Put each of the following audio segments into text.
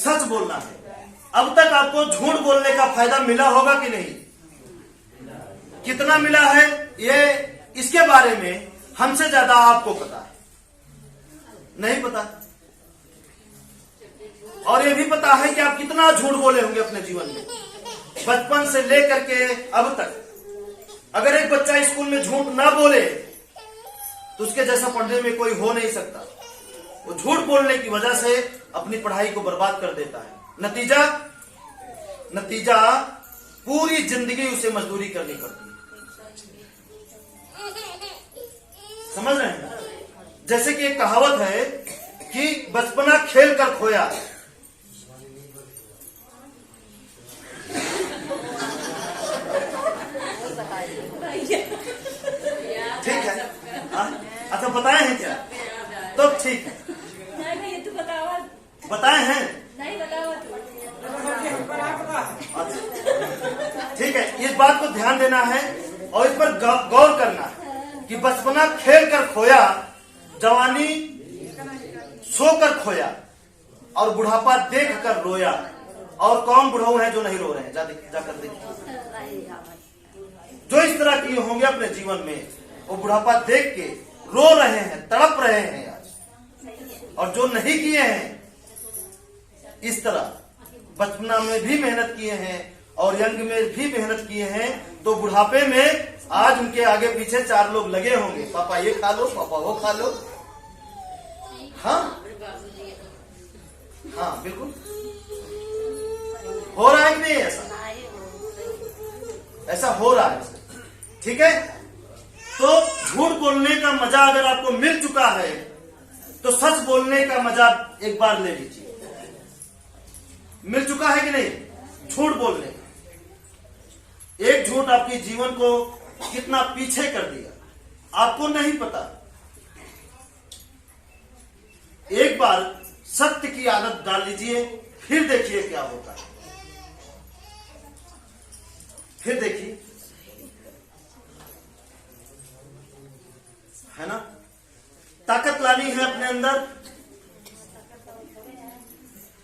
सच बोलना है। अब तक आपको झूठ बोलने का फायदा मिला होगा कि नहीं? कितना मिला है ये इसके बारे में हमसे ज्यादा आपको पता है, नहीं पता। और ये भी पता है कि आप कितना झूठ बोले होंगे अपने जीवन में, बचपन से लेकर के अब तक। अगर एक बच्चा स्कूल में झूठ ना बोले तो उसके जैसा पढ़ने में कोई हो नहीं सकता। वो झूठ बोलने की वजह से अपनी पढ़ाई को बर्बाद कर देता है। नतीजा पूरी जिंदगी उसे मजदूरी करनी पड़ती है। समझ रहे हैं? जैसे कि एक कहावत है कि बचपना खेल कर खोया। ठीक है, अच्छा बताए हैं क्या? तो ठीक है, नहीं तू बतावा। बताए हैं? नहीं बतावा तू। अच्छा ठीक है, इस बात को ध्यान देना है और इस पर गौर करना है कि बचपना खेल कर खोया, जवानी सोकर खोया और बुढ़ापा देख कर रोया। और कौन बुढ़ऊ है जो नहीं रो रहे हैं? जाकर देखिए। जो इस तरह किए होंगे अपने जीवन में, वो बुढ़ापा देख के रो रहे हैं, तड़प रहे हैं आज। और जो नहीं किए हैं इस तरह, बचपना में भी मेहनत किए हैं और यंग में भी मेहनत किए हैं, तो बुढ़ापे में आज उनके आगे पीछे 4 लोग लगे होंगे, पापा ये खा लो, पापा वो खा लो। हाँ हाँ बिल्कुल हो रहा है कि नहीं? ऐसा हो रहा है। ठीक है, तो झूठ बोलने का मजा अगर आपको मिल चुका है तो सच बोलने का मजा एक बार ले लीजिए। मिल चुका है कि नहीं? झूठ बोलने, एक झूठ आपके जीवन को कितना पीछे कर दिया आपको नहीं पता। एक बार सत्य की आदत डाल लीजिए, फिर देखिए क्या होता है। फिर देखिए, है ना? ताकत लानी है अपने अंदर।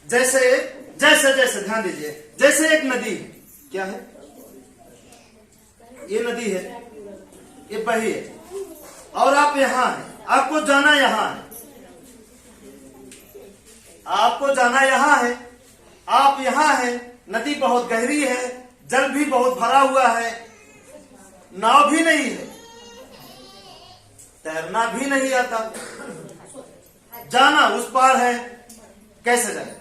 जैसे जैसे जैसे ध्यान दीजिए, जैसे एक नदी है, क्या है? ये नदी है, ये बही है और आप यहां हैं, आपको जाना यहां है, आपको जाना यहां है, आप यहां हैं। नदी बहुत गहरी है, जल भी बहुत भरा हुआ है, नाव भी नहीं है, तैरना भी नहीं आता, जाना उस पार है, कैसे जाए?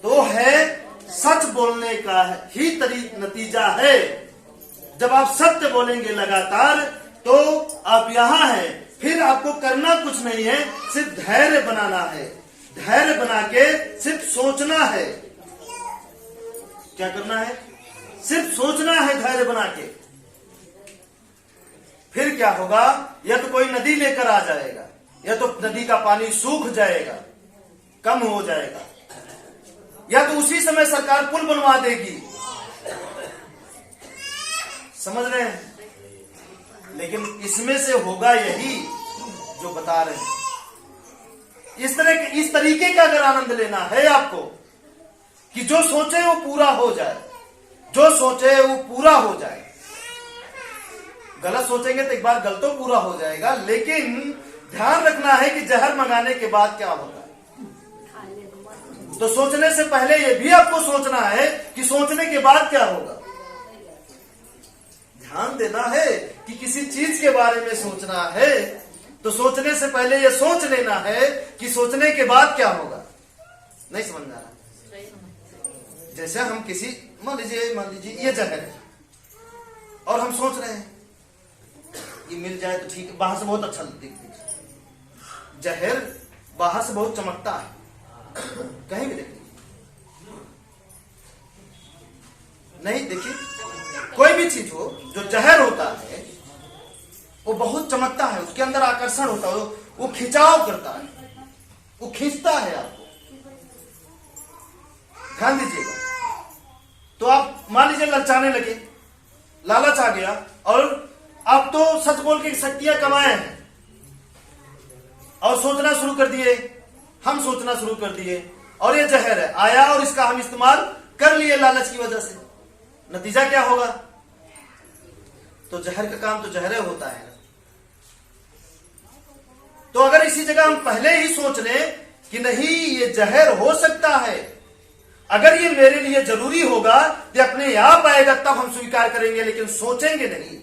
तो है सच बोलने का ही नतीजा है। जब आप सत्य बोलेंगे लगातार तो आप यहां हैं, फिर आपको करना कुछ नहीं है, सिर्फ धैर्य बनाना है। धैर्य बना के सिर्फ सोचना है। क्या करना है? सिर्फ सोचना है, धैर्य बना के। फिर क्या होगा? या तो कोई नदी लेकर आ जाएगा, या तो नदी का पानी सूख जाएगा, कम हो जाएगा, या तो उसी समय सरकार पुल बनवा देगी। समझ रहे हैं? लेकिन इसमें से होगा यही जो बता रहे हैं। इस तरीके का अगर आनंद लेना है आपको कि जो सोचे वो पूरा हो जाए, जो सोचे वो पूरा हो जाए। गलत सोचेंगे तो एक बार गलत तो पूरा हो जाएगा, लेकिन ध्यान रखना है कि जहर मंगाने के बाद क्या होता है। तो सोचने से पहले ये भी आपको सोचना है कि सोचने के बाद क्या होगा। ध्यान देना है कि किसी चीज के बारे में सोचना है तो सोचने से पहले ये सोच लेना है कि सोचने के बाद क्या होगा। नहीं समझ में आ रहा? जैसे हम किसी मान लीजिए ये जहर है और हम सोच रहे हैं ये मिल जाए तो ठीक है, बाहर से बहुत अच्छा दिखता है, जहर बाहर से बहुत चमकता है, कहीं भी देखिए, नहीं देखिए, कोई भी चीज हो जो जहर होता है वो बहुत चमकता है, उसके अंदर आकर्षण होता है, वो खिंचाव करता है, वो खींचता है आपको। ध्यान दीजिएगा। तो आप मान लीजिए ललचाने लगे, लालच आ गया और अब तो सच बोल के शक्तियां कमाए हैं और सोचना शुरू कर दिए, हम सोचना शुरू कर दिए और ये जहर है, आया और इसका हम इस्तेमाल कर लिए लालच की वजह से। नतीजा क्या होगा? तो जहर का काम तो जहर होता है। तो अगर इसी जगह हम पहले ही सोच लें कि नहीं ये जहर हो सकता है, अगर ये मेरे लिए जरूरी होगा तो अपने आप आएगा तब हम स्वीकार करेंगे, लेकिन सोचेंगे नहीं,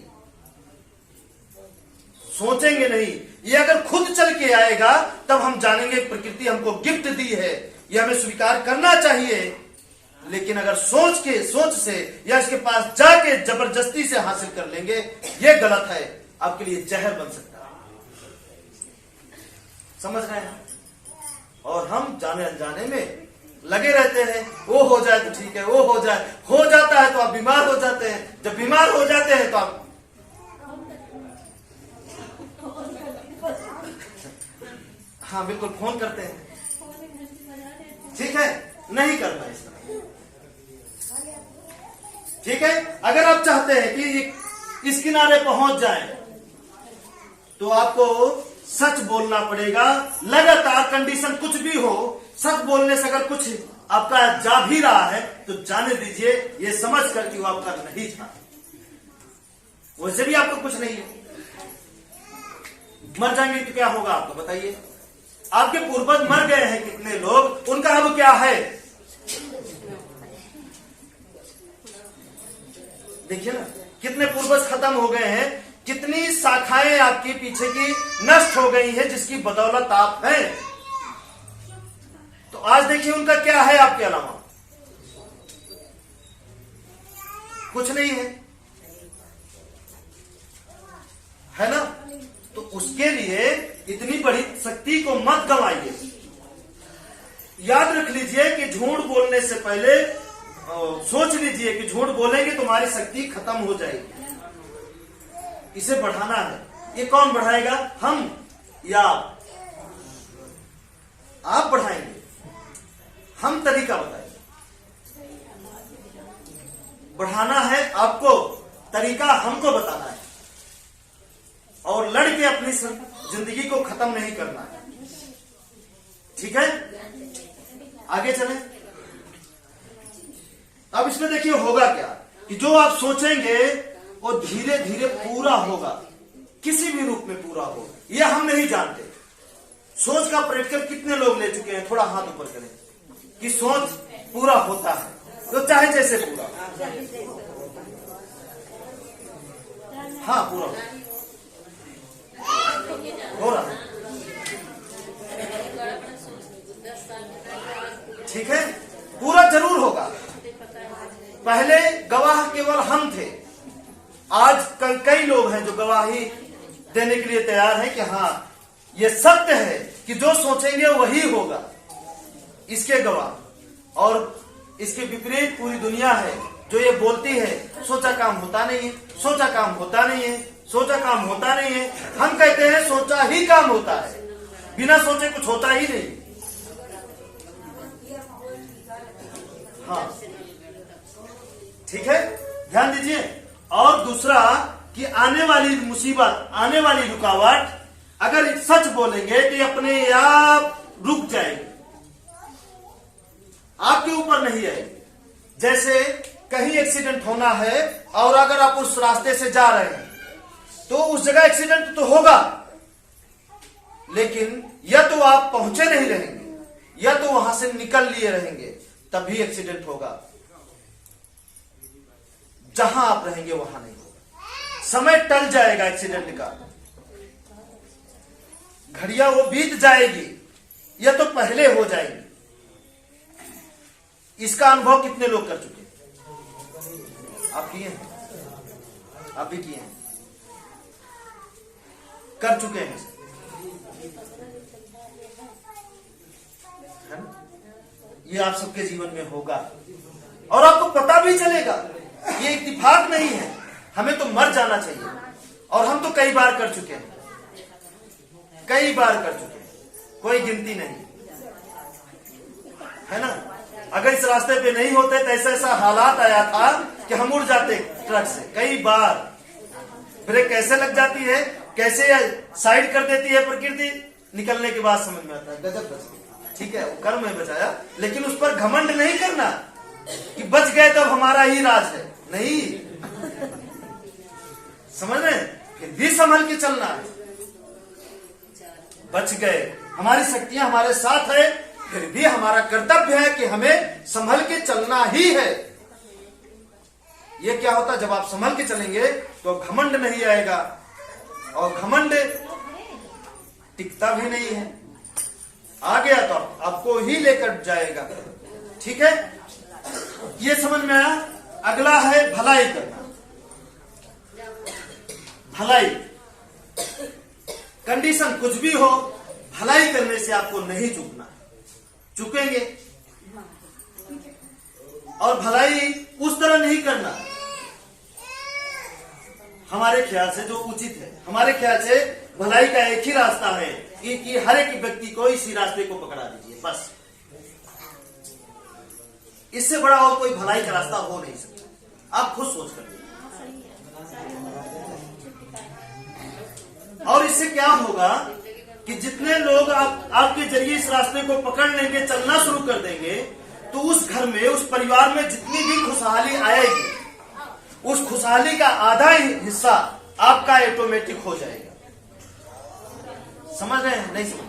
सोचेंगे नहीं। ये अगर खुद चल के आएगा तब हम जानेंगे प्रकृति हमको गिफ्ट दी है, ये हमें स्वीकार करना चाहिए। लेकिन अगर सोच से या इसके पास जाके जबरदस्ती से हासिल कर लेंगे, ये गलत है, आपके लिए जहर बन सकता है। समझ रहे हैं? और हम जाने अनजाने में लगे रहते हैं, वो हो जाए तो ठीक है, वो हो जाए, हो जाता है तो आप बीमार हो जाते हैं, जब बीमार हो जाते हैं तो आप हाँ बिल्कुल फोन करते हैं। ठीक है, नहीं करना इस तरह। ठीक है, अगर आप चाहते हैं कि इस किनारे पहुंच जाएं, तो आपको सच बोलना पड़ेगा लगातार। कंडीशन कुछ भी हो, सच बोलने से अगर कुछ आपका जा भी रहा है तो जाने दीजिए, ये समझ कर कि वो आपका नहीं था, वैसे भी आपको कुछ नहीं है। मर जाएंगे तो क्या होगा आपको बताइए? आपके पूर्वज मर गए हैं कितने लोग, उनका अब क्या है? देखिए ना, कितने पूर्वज खत्म हो गए हैं, कितनी शाखाएं आपकी पीछे की नष्ट हो गई हैं, जिसकी बदौलत आप हैं। तो आज देखिए उनका क्या है आपके अलावा? कुछ नहीं है ना? तो उसके लिए इतनी बड़ी शक्ति को मत गंवाइए। याद रख लीजिए कि झूठ बोलने से पहले सोच लीजिए कि झूठ बोलेंगे तुम्हारी शक्ति खत्म हो जाएगी। इसे बढ़ाना है। ये कौन बढ़ाएगा? हम या आप बढ़ाएंगे? हम तरीका बताएंगे। बढ़ाना है आपको, तरीका हमको बताना है, और लड़के अपनी जिंदगी को खत्म नहीं करना है। ठीक है, आगे चलें। अब इसमें देखिए होगा क्या कि जो आप सोचेंगे वो धीरे धीरे पूरा होगा, किसी भी रूप में पूरा होगा, यह हम नहीं जानते। सोच का प्रैक्टिकल कितने लोग ले चुके हैं? थोड़ा हाथ ऊपर करें कि सोच पूरा होता है, तो चाहे जैसे पूरा। हाँ, पूरा हो रहा है। ठीक है, पूरा जरूर होगा। पहले गवाह केवल हम थे, आज कई लोग हैं जो गवाही देने के लिए तैयार हैं कि हाँ ये सत्य है कि जो सोचेंगे वही होगा। इसके गवाह। और इसके विपरीत पूरी दुनिया है जो ये बोलती है सोचा काम होता नहीं है, सोचा काम होता नहीं है, सोचा काम होता नहीं है। हम कहते हैं सोचा ही काम होता है, बिना सोचे कुछ होता ही नहीं। हाँ, ठीक है, ध्यान दीजिए। और दूसरा कि आने वाली मुसीबत, आने वाली रुकावट अगर सच बोलेंगे तो अपने आप रुक जाएगी, आपके ऊपर नहीं आएगी। जैसे कहीं एक्सीडेंट होना है और अगर आप उस रास्ते से जा रहे हैं तो उस जगह एक्सीडेंट तो होगा, लेकिन या तो आप पहुंचे नहीं रहेंगे या तो वहां से निकल लिए रहेंगे, तभी एक्सीडेंट होगा। जहां आप रहेंगे वहां नहीं होगा, समय टल जाएगा एक्सीडेंट का, घड़ियां वो बीत जाएगी या तो पहले हो जाएगी। इसका अनुभव कितने लोग कर चुके हैं? आप किए हैं? आप भी किए हैं, कर चुके हैं, है ना? ये आप सबके जीवन में होगा और आपको पता भी चलेगा। ये इत्तेफाक नहीं है, हमें तो मर जाना चाहिए और हम तो कई बार कर चुके हैं, कई बार कर चुके हैं, कोई गिनती नहीं, है ना? अगर इस रास्ते पे नहीं होते तो ऐसा ऐसा हालात आया था कि हम उड़ जाते ट्रक से, कई बार ब्रेक कैसे लग जाती है, कैसे साइड कर देती है प्रकृति, निकलने के बाद समझ में आता है गजब बच गया। ठीक है, वो कर्म है बचाया, लेकिन उस पर घमंड नहीं करना कि बच गए तो हमारा ही राज है, नहीं, समझ रहे हैं? फिर भी संभल के चलना है। बच गए, हमारी शक्तियां हमारे साथ है, फिर भी हमारा कर्तव्य है कि हमें संभल के चलना ही है। ये क्या होता है, जब आप संभल के चलेंगे तो घमंड नहीं आएगा, और घमंड टिकता भी नहीं है, आ गया तो आपको ही लेकर जाएगा। ठीक है, ये समझ में आया। अगला है भलाई करना। भलाई कंडीशन कुछ भी हो, भलाई करने से आपको नहीं चूकना, चूकेंगे। और भलाई उस तरह नहीं करना हमारे ख्याल से जो उचित है। हमारे ख्याल से भलाई का एक ही रास्ता है कि हर एक व्यक्ति को इसी रास्ते को पकड़ा दीजिए, बस। इससे बड़ा और कोई भलाई का रास्ता हो नहीं सकता, आप खुद सोच कर। और इससे क्या होगा कि जितने लोग आपके जरिए इस रास्ते को पकड़ लेंगे, चलना शुरू कर देंगे, तो उस घर में, उस परिवार में जितनी भी खुशहाली आएगी, उस खुशहाली का आधा हिस्सा आपका ऑटोमेटिक हो जाएगा। समझ रहे हैं? नहीं समझ?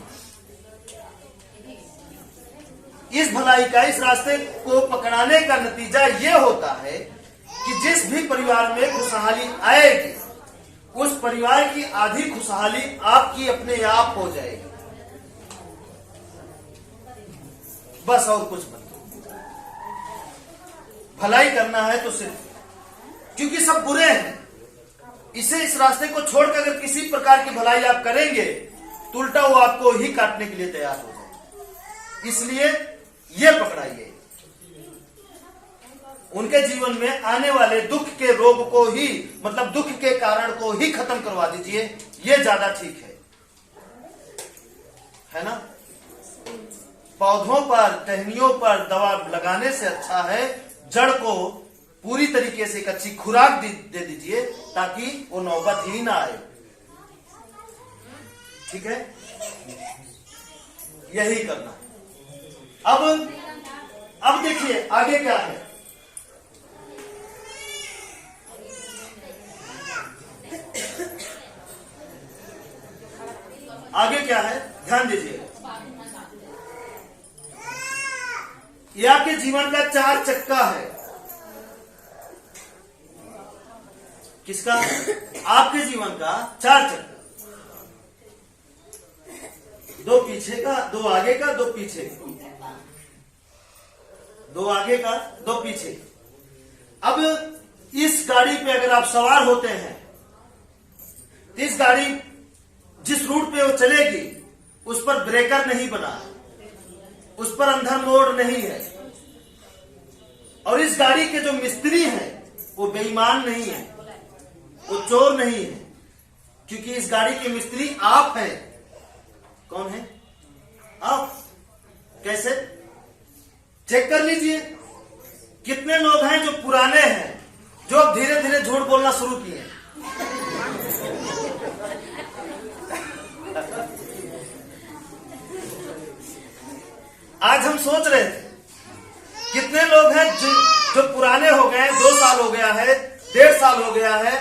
इस भलाई का, इस रास्ते को पकड़ाने का नतीजा यह होता है कि जिस भी परिवार में खुशहाली आएगी, उस परिवार की आधी खुशहाली आपकी अपने आप हो जाएगी, बस। और कुछ मत। भलाई करना है तो सिर्फ, क्योंकि सब बुरे हैं, इस रास्ते को छोड़कर अगर किसी प्रकार की भलाई आप करेंगे तो उल्टा वो आपको ही काटने के लिए तैयार हो जाए। इसलिए ये पकड़ाइए, उनके जीवन में आने वाले दुख के रोग को ही, मतलब दुख के कारण को ही खत्म करवा दीजिए, ये ज्यादा ठीक है ना? पौधों पर, टहनियों पर दवा लगाने से अच्छा है जड़ को पूरी तरीके से कच्ची खुराक दे दीजिए, ताकि वो नौबत ही ना आए। ठीक है, यही करना। अब देखिए आगे क्या है। आगे क्या है, ध्यान दीजिए। यह आपके जीवन का चार चक्का है। किसका? आपके जीवन का चार चक्का, दो पीछे का, दो आगे का, दो पीछे का, दो आगे का, दो पीछे। अब इस गाड़ी पे अगर आप सवार होते हैं, इस गाड़ी जिस रूट पे वो चलेगी उस पर ब्रेकर नहीं बना, उस पर अंधर मोड़ नहीं है, और इस गाड़ी के जो मिस्त्री हैं वो बेईमान नहीं है, वो चोर नहीं है, क्योंकि इस गाड़ी के मिस्त्री आप हैं। कौन है? आप। कैसे? चेक कर लीजिए, कितने लोग हैं जो पुराने हैं, जो अब धीरे धीरे झूठ बोलना शुरू किए। आज हम सोच रहे थे कितने लोग हैं जो पुराने हो गए, 2 साल हो गया है, 1.5 साल हो गया है,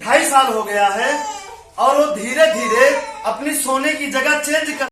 2.5 साल हो गया है, और वो धीरे धीरे अपनी सोने की जगह चेंज कर